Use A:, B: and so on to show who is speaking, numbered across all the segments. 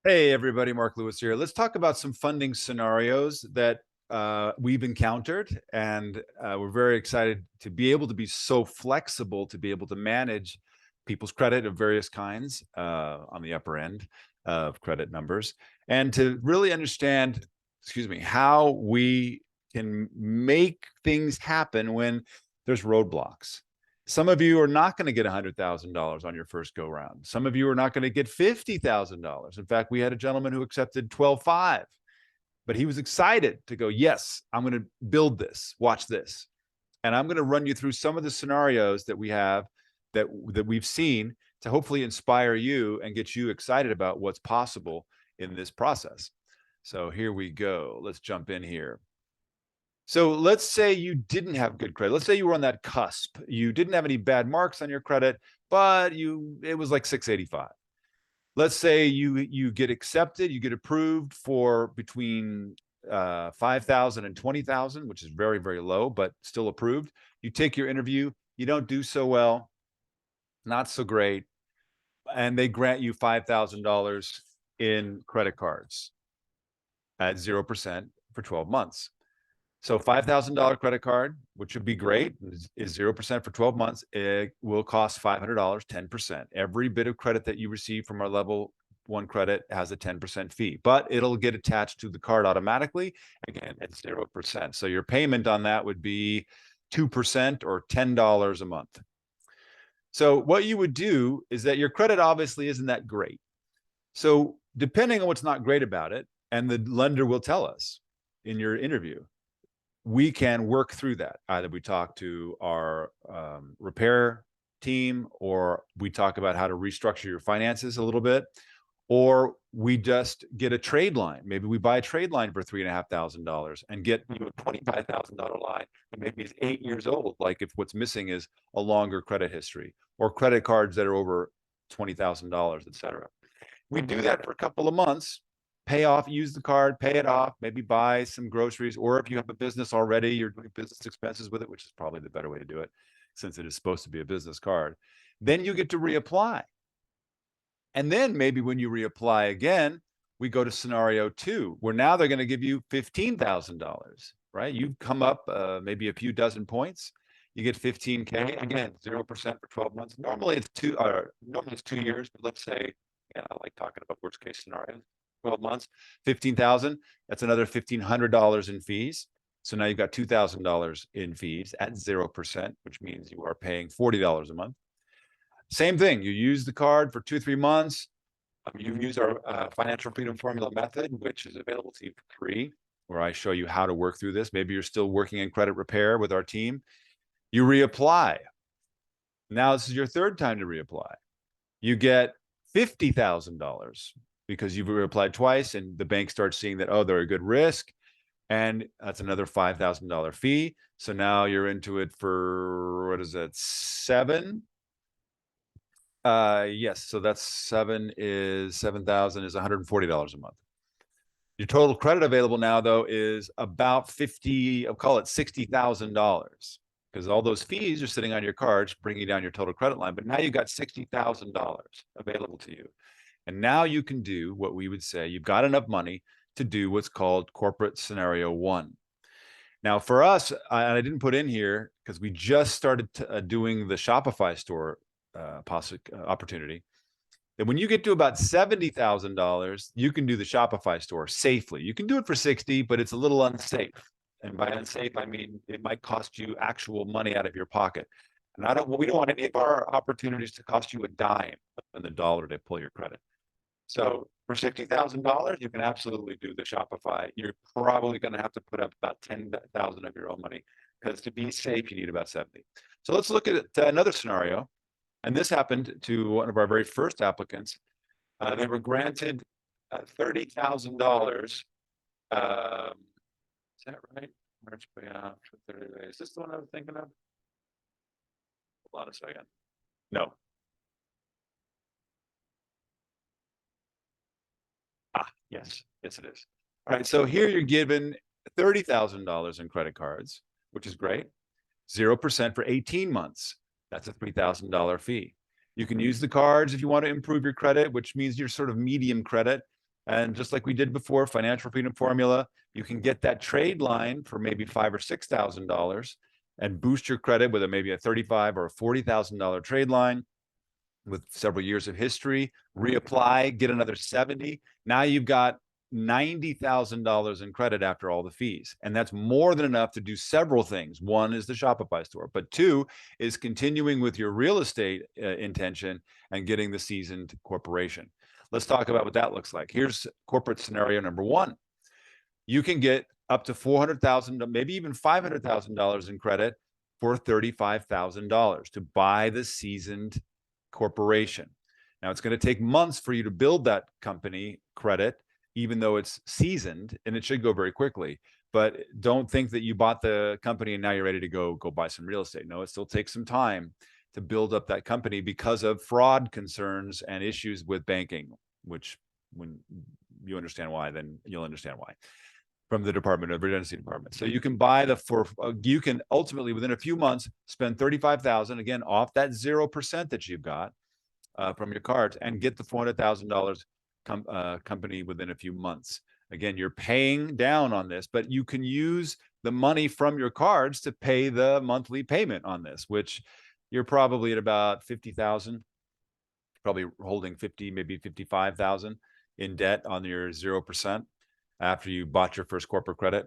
A: Hey, everybody, Mark Lewis here. Let's talk about some funding scenarios that we've encountered. And we're very excited to be able to be so flexible to be able to manage people's credit of various kinds on the upper end of credit numbers and to really understand, excuse me, how we can make things happen when there's roadblocks. Some of you are not going to get $100,000 on your first go round. Some of you are not going to get $50,000. In fact, we had a gentleman who accepted 12.5, but he was excited to go, yes, I'm going to build this. Watch this. And I'm going to run you through some of the scenarios that we have that we've seen to hopefully inspire you and get you excited about what's possible in this process. So here we go. Let's jump in here. So let's say you didn't have good credit. Let's say you were on that cusp. You didn't have any bad marks on your credit, but it was like 685. Let's say you get accepted, you get approved for between 5,000 and 20,000, which is very, very low, but still approved. You take your interview, you don't do so well, not so great, and they grant you $5,000 in credit cards at 0% for 12 months. So $5,000 credit card, which would be great, is 0% for 12 months. It will cost $500, 10%. Every bit of credit that you receive from our level 1 credit has a 10% fee, but it'll get attached to the card automatically. Again, at 0%. So your payment on that would be 2% or $10 a month. So what you would do is that your credit obviously isn't that great. So depending on what's not great about it, and the lender will tell us in your interview, we can work through that. Either we talk to our repair team, or we talk about how to restructure your finances a little bit, or we just get a trade line. Maybe we buy a trade line for $3,500 and get a $25,000 line, and maybe it's 8 years old. Like if what's missing is a longer credit history, or credit cards that are over $20,000, et cetera. We do that for a couple of months, pay off, use the card, pay it off, maybe buy some groceries, or if you have a business already, you're doing business expenses with it, which is probably the better way to do it since it is supposed to be a business card. Then you get to reapply. And then maybe when you reapply again, we go to scenario 2, where now they're going to give you $15,000, right? You've come up maybe a few dozen points. You get 15K, again, 0% for 12 months. Normally it's 2 years, but let's say, I like talking about worst case scenarios. 12 months, 15,000, that's another $1,500 in fees. So now you've got $2,000 in fees at 0%, which means you are paying $40 a month. Same thing, you use the card for 2-3 months. You use our financial freedom formula method, which is available to you for free, where I show you how to work through this. Maybe you're still working in credit repair with our team. You reapply. Now this is your third time to reapply. You get $50,000 because you've reapplied twice, and the bank starts seeing that, oh, they're a good risk, and that's another $5,000 fee. So now you're into it for, what is that, 7? Yes, so that's 7,000 is $140 a month. Your total credit available now, though, is about I'll call it $60,000, because all those fees are sitting on your cards, bringing down your total credit line. But now you've got $60,000 available to you. And now you can do what we would say, you've got enough money to do what's called corporate scenario 1. Now for us, I didn't put in here because we just started doing the Shopify store opportunity, that when you get to about $70,000, you can do the Shopify store safely. You can do it for 60, but it's a little unsafe. And by unsafe, I mean, it might cost you actual money out of your pocket. And we don't want any of our opportunities to cost you a dime on the dollar to pull your credit. So for $60,000, you can absolutely do the Shopify. You're probably going to have to put up about $10,000 of your own money, because to be safe, you need about 70. So let's look at another scenario. And this happened to one of our very first applicants. They were granted $30,000. Is that right? March payoff for 30 days. Is this the one I was thinking of? Hold on a second. No. Yes, it is. All right, so here you're given $30,000 in credit cards, which is great. 0% for 18 months. That's a $3,000 fee. You can use the cards if you want to improve your credit, which means you're sort of medium credit. And just like we did before, financial freedom formula, you can get that trade line for maybe $5,000 or $6,000 and boost your credit with maybe a $35,000 or a $40,000 trade line with several years of history, reapply, get another 70. Now you've got $90,000 in credit after all the fees. And that's more than enough to do several things. One is the Shopify store, but two is continuing with your real estate intention and getting the seasoned corporation. Let's talk about what that looks like. Here's corporate scenario number one. You can get up to $400,000, maybe even $500,000 in credit for $35,000 to buy the seasoned corporation. Now, it's going to take months for you to build that company credit, even though it's seasoned, and it should go very quickly. But don't think that you bought the company and now you're ready to go buy some real estate. No, it still takes some time to build up that company because of fraud concerns and issues with banking, which when you understand why, then you'll understand why, from the Department of Redundancy Department. So you can buy you can ultimately within a few months spend $35,000 again off that 0% that you've got from your cards and get the $400,000 company within a few months. Again, you're paying down on this, but you can use the money from your cards to pay the monthly payment on this, which you're probably at about 50,000, probably holding 50, maybe 55,000 in debt on your 0% after you bought your first corporate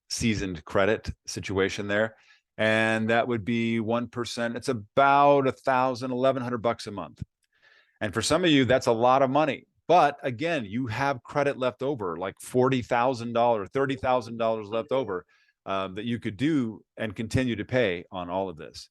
A: seasoned credit situation there. And that would be 1%. It's about $1,100 a month. And for some of you, that's a lot of money. But again, you have credit left over, like $40,000, $30,000 left over that you could do and continue to pay on all of this.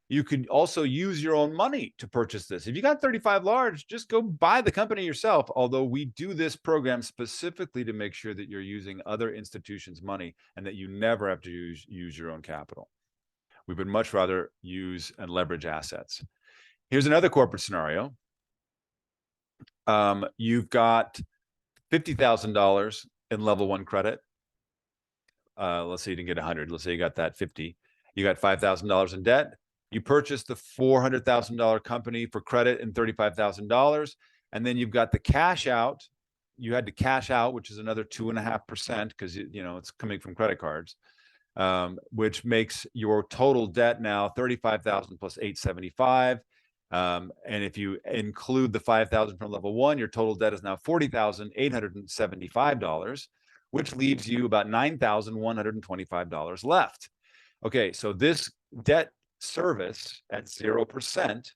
A: You could also use your own money to purchase this. If you got 35 large, just go buy the company yourself. Although we do this program specifically to make sure that you're using other institutions' money and that you never have to use your own capital. We would much rather use and leverage assets. Here's another corporate scenario. You've got $50,000 in level one credit. Let's say you didn't get 100. Let's say you got that 50. You got $5,000 in debt. You purchased the $400,000 company for credit and $35,000. And then you've got the cash out. You had to cash out, which is another 2.5% because it's coming from credit cards, which makes your total debt now $35,000 plus $875. And if you include the $5,000 from level one, your total debt is now $40,875, which leaves you about $9,125 left. Okay, so this debt service at 0%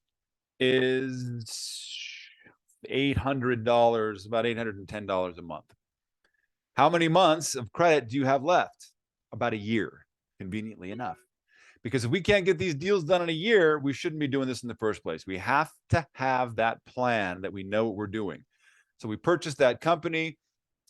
A: is $800, about $810 a month. How many months of credit do you have left? About a year, conveniently enough. Because if we can't get these deals done in a year, we shouldn't be doing this in the first place. We have to have that plan that we know what we're doing. So we purchase that company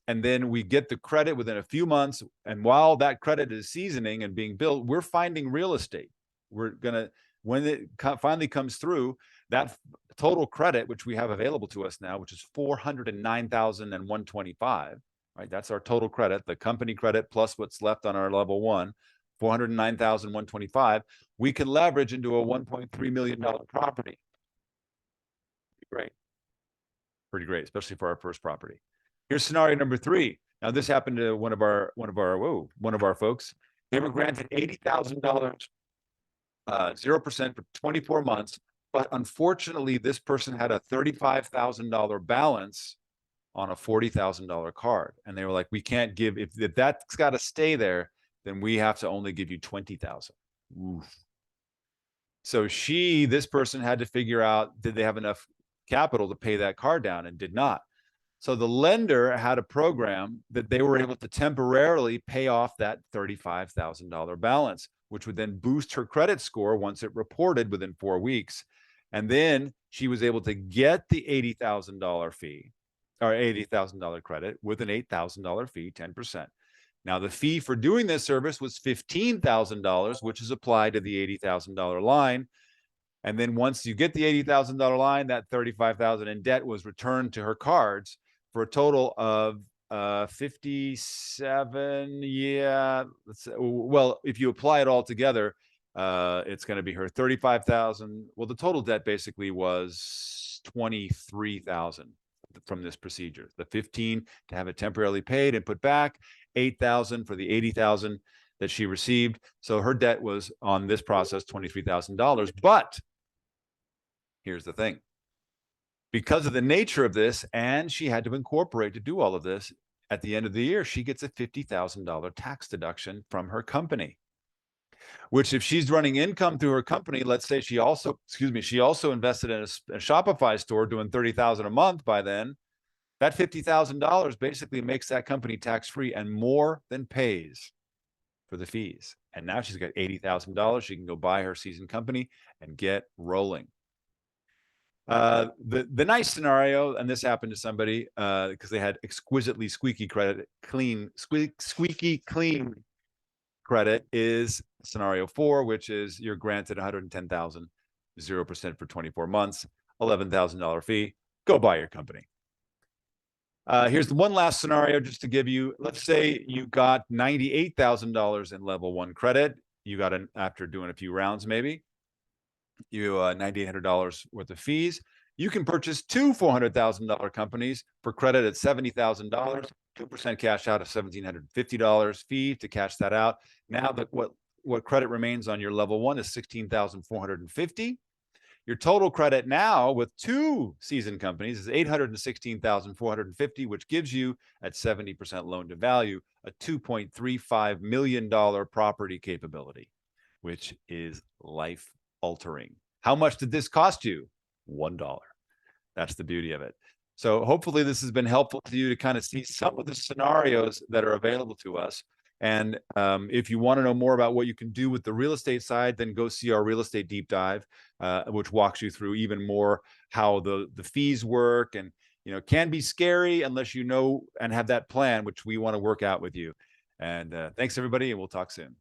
A: and then we get the credit within a few months. And while that credit is seasoning and being built, we're finding real estate. We're going to, when it finally comes through, that total credit, which we have available to us now, which is $409,125, right? That's our total credit, the company credit plus what's left on our level one, $409,125, we can leverage into a $1.3 million property. Great. Pretty great, especially for our first property. Here's scenario number three. Now this happened to one of our folks. They were granted $80,000, 0% for 24 months. But unfortunately, this person had a $35,000 balance on a $40,000 card. And they were like, we can't give, if that's got to stay there, then we have to only give you 20,000. So this person had to figure out, did they have enough capital to pay that card down, and did not. So the lender had a program that they were able to temporarily pay off that $35,000 balance, which would then boost her credit score once it reported within 4 weeks. And then she was able to get the $80,000 fee or $80,000 credit with an $8,000 fee, 10%. Now, the fee for doing this service was $15,000, which is applied to the $80,000 line. And then once you get the $80,000 line, that $35,000 in debt was returned to her cards for a total of 57. Yeah. Well, if you apply it all together, it's going to be her 35,000. Well, the total debt basically was 23,000. from this procedure. The 15 to have it temporarily paid and put back, 8,000 for the 80,000 that she received. So her debt was on this process $23,000. But here's the thing. Because of the nature of this, and she had to incorporate to do all of this, at the end of the year, she gets a $50,000 tax deduction from her company. Which, if she's running income through her company, let's say she also invested in a Shopify store doing 30,000 a month by then, that $50,000 basically makes that company tax-free and more than pays for the fees. And now she's got $80,000. She can go buy her seasoned company and get rolling. The nice scenario, and this happened to somebody because they had exquisitely squeaky clean credit, is scenario 4, which is you're granted $110,000, 0% for 24 months, $11,000 fee. Go buy your company. Here's the one last scenario just to give you. Let's say you got $98,000 in level 1 credit. You got after doing a few rounds, maybe you $9,800 worth of fees. You can purchase 2 $400,000 companies for credit at $70,000. 2% cash out of $1,750 fee to cash that out. Now that what credit remains on your level 1 is $16,450. Your total credit now with 2 seasoned companies is $816,450, which gives you, at 70% loan to value, a $2.35 million property capability, which is life altering. How much did this cost you? $1. That's the beauty of it. So hopefully this has been helpful to you to kind of see some of the scenarios that are available to us. And if you want to know more about what you can do with the real estate side, then go see our real estate deep dive, which walks you through even more how the fees work. And, you know, can be scary unless you know and have that plan, which we want to work out with you. And thanks, everybody, and we'll talk soon.